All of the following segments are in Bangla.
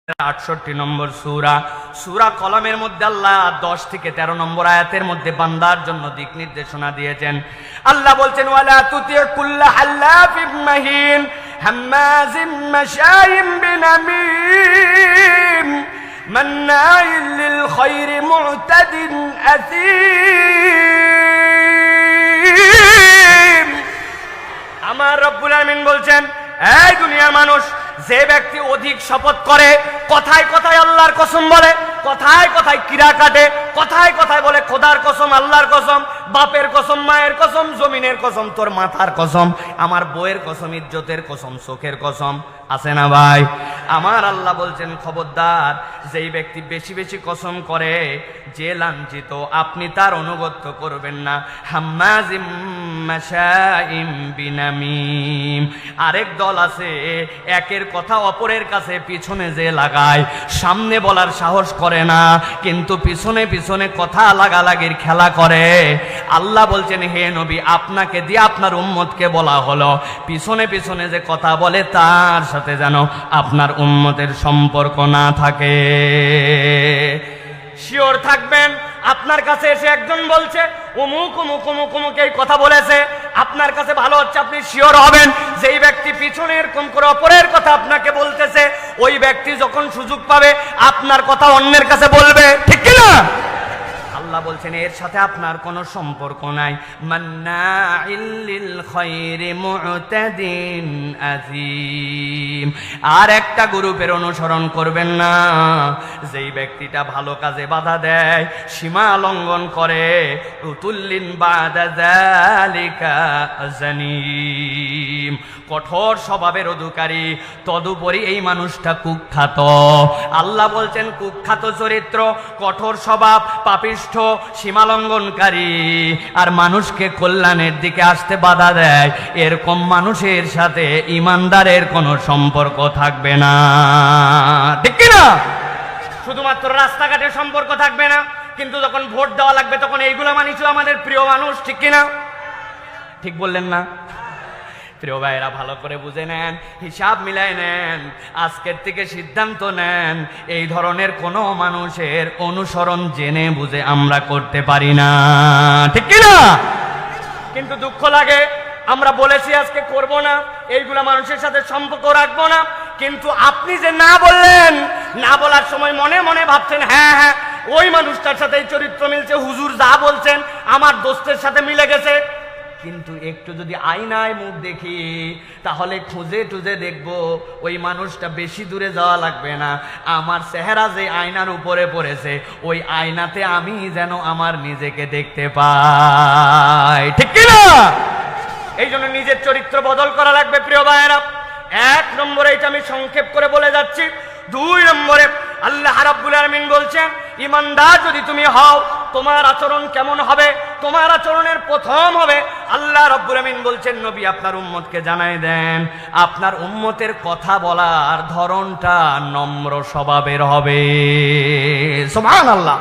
68 নম্বর সূরা সূরা কলমের মধ্যে আল্লাহ 10 থেকে 13 নম্বর আয়াতের মধ্যে বান্দার জন্য দিক নির্দেশনা দিয়েছেন। আল্লাহ বলছেন ওয়ালা তুতি কুল্লা হাল্লাফিম মাহিন হাম্মাজিম মাশাইম বিনামিম মান্নাইল লিল খায়রি মু'তাদিন আযীম। আমার রব্বুল আলামিন বলছেন, এই দুনিয়ার মানুষ, যে ব্যক্তি অধিক শপথ করে, কথায় কথায় আল্লাহর কসম বলে, কথায় কথায় কিরা কাটে, কথায় কথায় বলে খোদার কসম, আল্লাহর কসম, বাপের কসম, মায়ের কসম, জমিনের কসম, তোর মাথার কসম, আমার বইয়ের কসম, ইজ্জতের কসম, চোখের কসম, আছে না ভাই? আমার আল্লাহ বলছেন খবরদার, যেই ব্যক্তি বেশি বেশি কসম করে যে লাঞ্ছিত, আপনি তার অনুগত্য করবেন না। হাম্মাজিম মাশাইম বিনামিম। আরেক দল আছে, একের কথা অপরের কাছে পিছনে যে লাগায়, সামনে বলার সাহস করে না, কিন্তু পিছনে পিছনে কথা লাগালাগির খেলা করে। আল্লাহ বলছেন, হে নবী, আপনাকে দিয়ে আপনার উম্মতকে বলা হলো, পিছনে পিছনে যে কথা বলে তার সাথে যেন আপনার উম্মতের সম্পর্ক না থাকে। শিওর থাকবেন, আপনার কাছে এসে একজন বলছে অমুক অমুক অমুক অমুক এই কথা বলেছে, আপনার কাছে ভালো হচ্ছে, আপনি শিওর হবেন যেই ব্যক্তি পিছনে এরকম করে অপরের কথা আপনাকে বলতেছে, ওই ব্যক্তি যখন সুযোগ পাবে আপনার কথা অন্যের কাছে বলবে, ঠিক কি না? আল্লাহ বলছেন এর সাথে আপনার কোনো সম্পর্ক নাই। মান্নাইল লিল খায়রি মু'তাদিন আযীম। আর একটা গ্রুপের অনুসরণ করবেন না, যেই ব্যক্তিটা ভালো কাজে বাধা দেয়, সীমা লঙ্ঘন করে, উতুল্লিন বাদা যালিকা জানিম, কঠোর স্বভাবের অধিকারী, তদুপরি এই মানুষটা কুখ্যাত। আল্লাহ বলছেন কুখ্যাত চরিত্র, কঠোর স্বভাব, পাপিষ্ঠ, সীমালঙ্ঘনকারী, আর মানুষকে কল্যাণের দিকে আসতে বাধা দেয়, এরকম মানুষের সাথে ইমানদারের কোনো সম্পর্ক থাকবে না, ঠিক কি না? শুধুমাত্র রাস্তাঘাটে সম্পর্ক থাকবে না, কিন্তু যখন ভোট দেওয়া লাগবে তখন এইগুলো মানিছিল আমাদের প্রিয় মানুষ, ঠিক কি না? ঠিক বললেন না? প্রিয় ভাইরা, ভালো করে বুঝে নেন, হিসাব মিলাই নেন, আজকের থেকে সিদ্ধান্ত নেন, এই ধরনের কোনো মানুষের অনুসরণ জেনে বুঝে আমরা করতে পারি না, ঠিক কি না? কিন্তু দুঃখ লাগে, আমরা বলেছি আজকে করব না, এইগুলা মানুষের সাথে সম্পর্ক রাখবো না, কিন্তু আপনি যে না বললেন, না বলার সময় মনে মনে ভাবছেন হ্যাঁ হ্যাঁ ওই মানুষটার সাথে এই চরিত্র মিলছে, হুজুর যা বলছেন আমার দোস্তের সাথে মিলে গেছে। কিন্তু একটু যদি আয়নায় মুখ দেখি, তাহলে খুঁজে টুজে দেখবো ওই মানুষটা বেশি দূরে যাওয়া লাগবে না, আমার চেহারা যে আয়নার উপরে পড়েছে, ওই আয়নাতে আমি যেন আমার নিজেকে দেখতে পাই, ঠিক কি না? এই জন্য নিজের চরিত্র বদল করা লাগবে প্রিয় ভাইয়েরা। 1 নম্বরে এটা আমি সংক্ষেপ করে বলে যাচ্ছি। 2 নম্বরে আল্লাহ রাব্বুল আলামিন বলছেন, ইমানদার যদি তুমি হও, তোমার আচরণ কেমন হবে? তোমার আচরণের প্রথম হবে, আল্লাহ রাব্বুল আলামিন বলছেন নবী আপনার উম্মতকে জানাই দেন, আপনার উম্মতের কথা বলার ধরনটা নম্র স্বভাবের হবে। সুবহানাল্লাহ।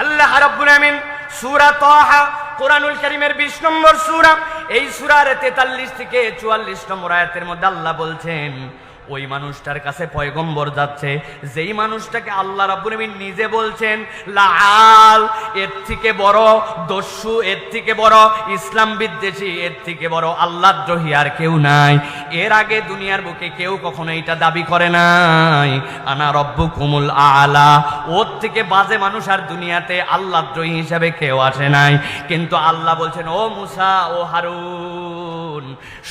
আল্লাহ রাব্বুল আলামিন সূরা তাহা, কোরআনুল কারীমের 20 নম্বর সূরা, এই সূরার 43 থেকে 44 নম্বর আয়াতের মধ্যে আল্লাহ বলছেন, ওই মানুষটার কাছে পয়গম্বর যাচ্ছে, যেই মানুষটাকে আল্লাহ রাব্বুল আলামিন নিজে বলছেন লাআল, এর থেকে বড় দস্যু, এর থেকে বড় ইসলাম বিদ্বেষী, এর থেকে বড় আল্লাহদ্রোহী আর কেউ নাই। এর আগে দুনিয়ার বুকে কেউ কখনো এটা দাবি করে নাই, আনা রব্বুকুমুল আলা। ওর থেকে বাজে মানুষ আর দুনিয়াতে আল্লাহদ্রোহী হিসাবে কেউ আসে নাই। কিন্তু আল্লাহ বলছেন, ও মুসা, ও হারুন,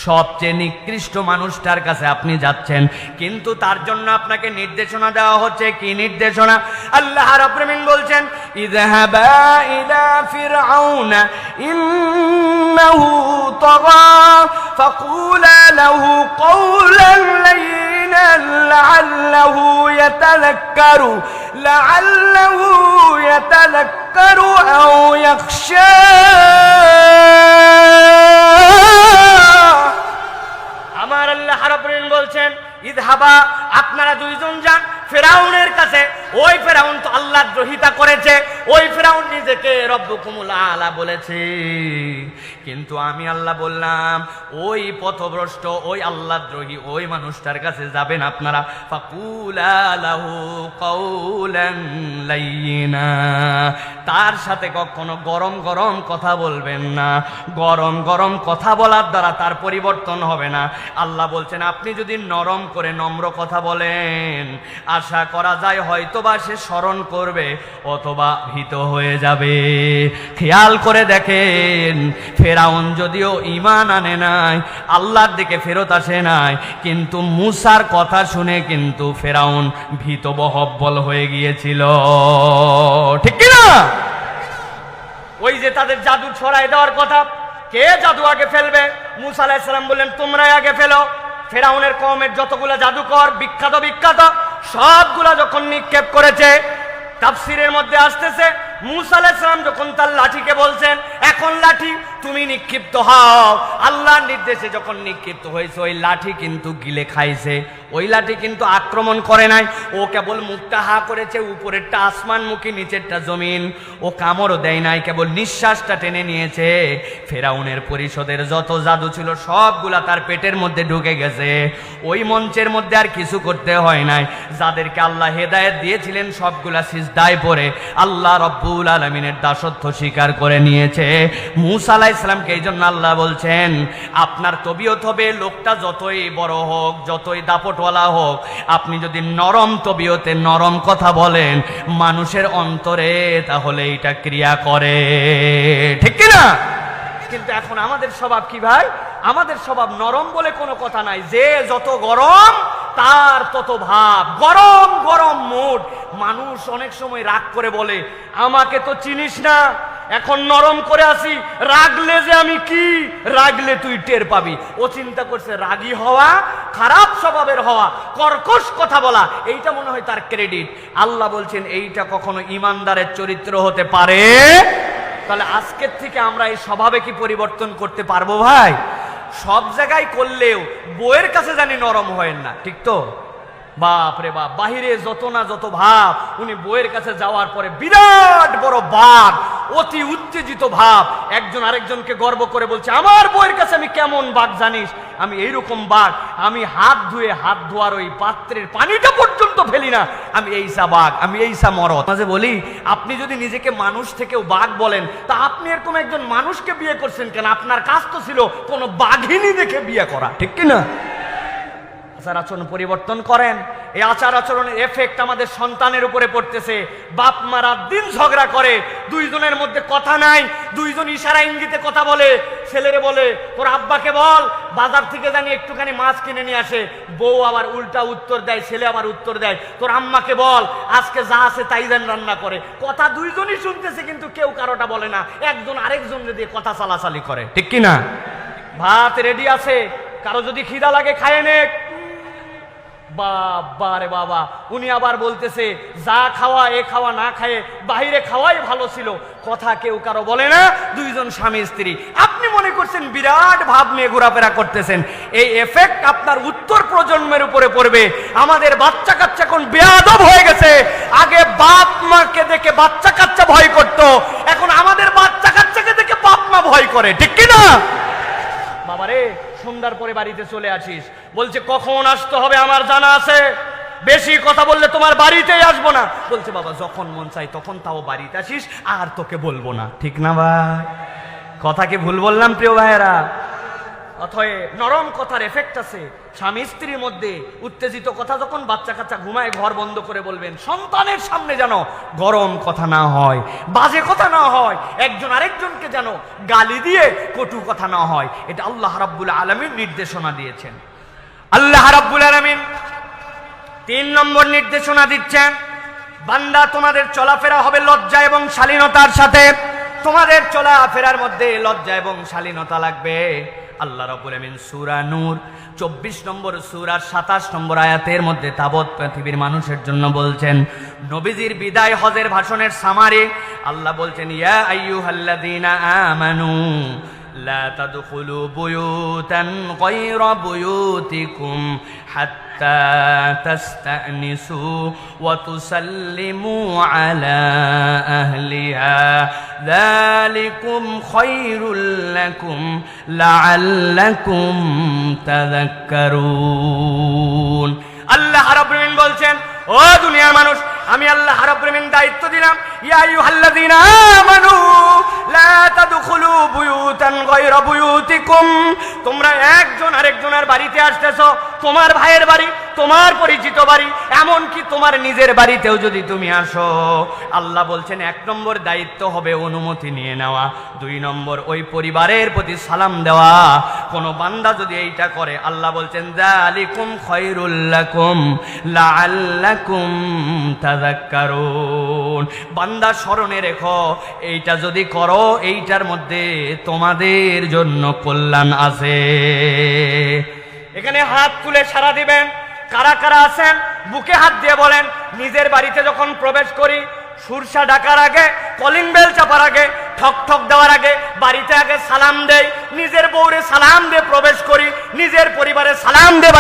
সবচেয়ে নিকৃষ্ট মানুষটার কাছে আপনি যাচ্ছেন, কিন্তু তার জন্য আপনাকে নির্দেশনা দেওয়া হচ্ছে। কি নির্দেশনা? আল্লাহ রাব্বুল আলামিন বলছেন, ইযহাবা ইলা ফিরআউনা ইন্নাহু তাগা ফাকুলা লাহু কওলান লাইয়িনান লাআল্লাহু ইয়াতাযাক্কারু আও ইয়াখশা। আমার আল্লাহ রাব্বুল আলামিন বলছেন, ইযহাবা, আপনারা দুইজন যান ফিরআউনের কাছে, ওই ফেরাউন তো আল্লাহর দ্রোহিতা করেছে, ওই ফেরাউন নিজেকে রব্বুকুমুল আলা বলেছে। কিন্তু আমি আল্লাহ বললাম ওই পথভ্রষ্ট, ওই আল্লাহদ্রোহী ওই মানুষটার কাছে যাবেন আপনারা, ফাকুলা লাহু কাউলান লাইয়িনা, তার সাথে কখনো গরম গরম কথা বলবেন না। গরম গরম কথা বলার দ্বারা তার পরিবর্তন হবে না। আল্লাহ বলছেন আপনি যদি নরম করে নম্র কথা বলেন, আশা করা যায় হয়তোবা সে স্মরণ করবে অথবা ভীত হয়ে যাবে। খেয়াল করে দেখেন, ফেরাউন যদিও ঈমান আনে নাই, আল্লাহর দিকে ফেরত আসে নাই, কিন্তু মুসার কথা শুনে কিন্তু ফেরাউন ভীত বহব্বল হয়ে গিয়েছিল, ঠিক কি না? ওই যে তাদের জাদু ছড়ায় দেওয়ার কথা, কে জাদু আগে ফেলবে? মুসা আলাইহিস সালাম বললেন তোমরাই আগে ফেলো। ফেরাউনের কওমের যতগুলা জাদুকর বিখ্যাত বিখ্যাত সবগুলা যখন নিক্ষেপ করেছে, তাফসীরের মধ্যে আসতেছে মুসা আলাইহিস সালাম যখন তার লাঠিকে বলছেন এখন লাঠি তুমি নিক্ষিপ্ত হও, আল্লাহর নির্দেশে যখন নিক্ষিপ্ত হয়েছে ওই লাঠি কিন্তু গিলে খাইছে, ওই লাঠি কিন্তু আক্রমণ করে নাই। ও কেবল মুখটা হা করেছে, উপরেরটা আসমানমুখী নিচেরটা জমিন, ও কামড়ও দেয় নাই, কেবল নিঃশ্বাসটা টেনে নিয়েছে। ফেরাউনের পরিষদের যত জাদু ছিল সবগুলা তার পেটের মধ্যে ঢুকে গেছে। ওই মঞ্চের মধ্যে আর কিছু করতে হয় নাই। যাদেরকে আল্লাহ হেদায়েত দিয়েছিলেন সবগুলা সিজদায় পড়ে আল্লাহ রব্বুল আলামিনের দাসত্ব স্বীকার করে নিয়েছে। মুসা আলাইহিস সালামকে এই জন্য আল্লাহ বলছেন আপনার তবিয়ত হবে, লোকটা যতই বড় হোক, যতই দাপটওয়ালা হোক, আপনি যদি নরম তবিয়তে নরম কথা বলেন মানুষের অন্তরে, তাহলে এটা ক্রিয়া করে, ঠিক কি না? কিন্তু এখন আমাদের স্বভাব কি ভাই? আমাদের স্বভাব নরম বলে কোনো কথা নাই, যে যত গরম তার তত ভাব, গরম গরম মুড। মানুষ অনেক সময় রাগ করে বলে আমাকে তো চিনিস না, এখন নরম করে আসি, রাগলে যে আমি কি, রাগলে তুই টের পাবি। ও চিন্তা করছে রাগী হওয়া, খারাপ স্বভাবের হওয়া, কর্কশ কথা বলা, এইটা মনে হয় তার ক্রেডিট। আল্লাহ বলছেন এইটা কখনো ইমানদারের চরিত্র হতে পারে? তাহলে আজকের থেকে আমরা এই স্বভাবে কি পরিবর্তন করতে পারবো ভাই? সব জায়গায় করলেও বউয়ের কাছে জানি নরম হয় না, ঠিক তো? বাপ রে বাপ, বাহিরে যত না যত ভাব, উনি বউয়ের কাছে যাওয়ার পরে বিরাট বড় বাঘ, অতি উত্তেজিত ভাব, একজন আরেকজনকে গর্ব করে বলছে আমার বউয়ের কাছে আমি কেমন বাঘ জানিস, আমি এইরকম বাঘ, আমি হাত ধুয়ে হাত ধোয়ার ওই পাত্রের পানিটা পর্যন্ত ফেলি না, আমি এইসা বাঘ, আমি এইসা মরদ। মাঝে বলি আপনি যদি নিজেকে মানুষ থেকেও বাঘ বলেন, তা আপনি এরকম একজন মানুষকে বিয়ে করছেন কেন? আপনার কাজ তো ছিল কোনো বাঘিনী দেখে বিয়ে করা, ঠিক কিনা? আচার আচরণ পরিবর্তন করেন। এই আচার আচরণের এফেক্ট আমাদের সন্তানের উপরে পড়তেছে। বাপ মা রাত দিন ঝগড়া করে, দুইজনের মধ্যে কথা নাই, দুইজন ইশারা ইঙ্গিতে কথা বলে। ছেলেরে বলে তোর আব্বাকে বল বাজার থেকে জানি একটুখানি মাছ কিনে নিয়ে আসে, বউ আবার উল্টা উত্তর দেয়, ছেলে আবার উত্তর দেয় তোর আম্মাকে বল আজকে যা আছে তাই যেন রান্না করে। কথা দুইজনই শুনতেছে কিন্তু কেউ কারোটা বলে না, একজন আরেকজন দিয়ে কথা চালাচালি করে, ঠিক কিনা? ভাত রেডি আছে, কারো যদি খিদা লাগে খায় নে, বাবা রে বাবা, উনি আবার বলতেছে যা খাওয়া এ খাওয়া না খায় বাহিরে খাওয়াই ভালো ছিল, কথা কেউ কারো বলে না, দুইজন স্বামী স্ত্রী। আপনি মনে করছেন বিরাট ভাব নিয়ে ঘোরাফেরা করতেছেন, এই এফেক্ট আপনার উত্তর প্রজন্মের উপরে পড়বে। আমাদের বাচ্চা কাচ্চা এখন বেয়াদব হয়ে গেছে। আগে বাপ মাকে দেখে বাচ্চা কাচ্চা ভয় করত, এখন আমাদের বাচ্চা কাচ্চাকে দেখে বাপ মা ভয় করে, ঠিক কিনা? বাবারে সন্ধ্যার পরে বাড়িতে চলে আসিস, বলছে কখন আসতে হবে আমার জানা আছে, বেশি কথা বললে তোমার বাড়িতেই আসবো না। বলছে বাবা যখন মন চাই তখন তাও বাড়িতে আসিস, আর তোকে বলবো না, ঠিক না ভাই? কথা কি ভুল বললাম প্রিয় ভাইয়েরা? অতএব নরম কথার এফেক্ট আছে। স্বামী স্ত্রীর মধ্যে উত্তেজিত কথা যখন বাচ্চা কাচ্চা ঘুমায় ঘর বন্ধ করে বলবেন, সন্তানের সামনে যেন গরম কথা না হয়, বাজে কথা না হয়, একজন আরেকজনকে যেন গালি দিয়ে কটু কথা না হয়। এটা আল্লাহ রাব্বুল আলামিন নির্দেশনা দিয়েছেন। আল্লাহ রাব্বুল আলামিন 3 নম্বর নির্দেশনা দিচ্ছেন, বান্দা তোমাদের চলাফেরা হবে লজ্জা এবং শালীনতার সাথে, তোমাদের চলাফেরার মধ্যে লজ্জা এবং শালীনতা লাগবে। আল্লাহ রাব্বুল আমিন সূরা নূর 24 নম্বর সূরার 27 নম্বর আয়াতের মধ্যে তাবৎ পৃথিবীর মানুষের জন্য বলছেন, নবীজির বিদায় হজের ভাষণের সামারি আল্লাহ বলছেন, ইয়া আইয়ুহাল্লাযীনা আমানু লা তাদখুলু বুয়ুতান গায়রা বুয়ুতিকুম হাত্তা তাস্তানিসু ওয়া তুসাল্লিমু আলা আহলিহা যালিকুম খায়রুল লাকুম লাআল্লাকুম তাযাক্কারুন। আল্লাহ রাব্বুল আলামিন বলছেন, ও দুনিয়ার মানুষ, আমি আল্লাহ রাব্বুল আলামিন দায়িত্ব দিলাম, ইয়া আইয়ুহাল্লাযীনা আমানু লা তাদখুলু বুয়ুতান গায়রা বুয়ুতিকুম। তোমরা একজন আরেকজনের বাড়িতে আসতেছো, তোমার ভাইয়ের বাড়ি, তোমার পরিচিত বাড়ি, এমন কি তোমার নিজের বাড়িতেও যদি তুমি আসো, আল্লাহ বলছেন 1 নম্বর দায়িত্ব হবে অনুমতি নিয়ে নেওয়া, 2 নম্বর ওই পরিবারের প্রতি সালাম দেওয়া। কোন বান্দা যদি এইটা করে, আল্লাহ বলছেন যালিকুম খায়রুল লাকুম লাআল্লাকুম তাযাক্কারুন। বান্দা স্মরণে রেখো, এইটা যদি করো, এইটার মধ্যে তোমাদের জন্য কল্যাণ আছে। এখানে হাত তুলে সাড়া দিবেন কারা কারা আছেন, বুকে হাত দিয়ে বলেন, নিজের বাড়িতে যখন প্রবেশ করি, সুরসা ডাকার আগে, কলিং বেল চাপার আগে, ঠক ঠক দেওয়ার আগে বাড়িতে আগে সালাম দেই, নিজের বউরে সালাম দিয়ে প্রবেশ করি, নিজের পরিবারে সালাম দিয়ে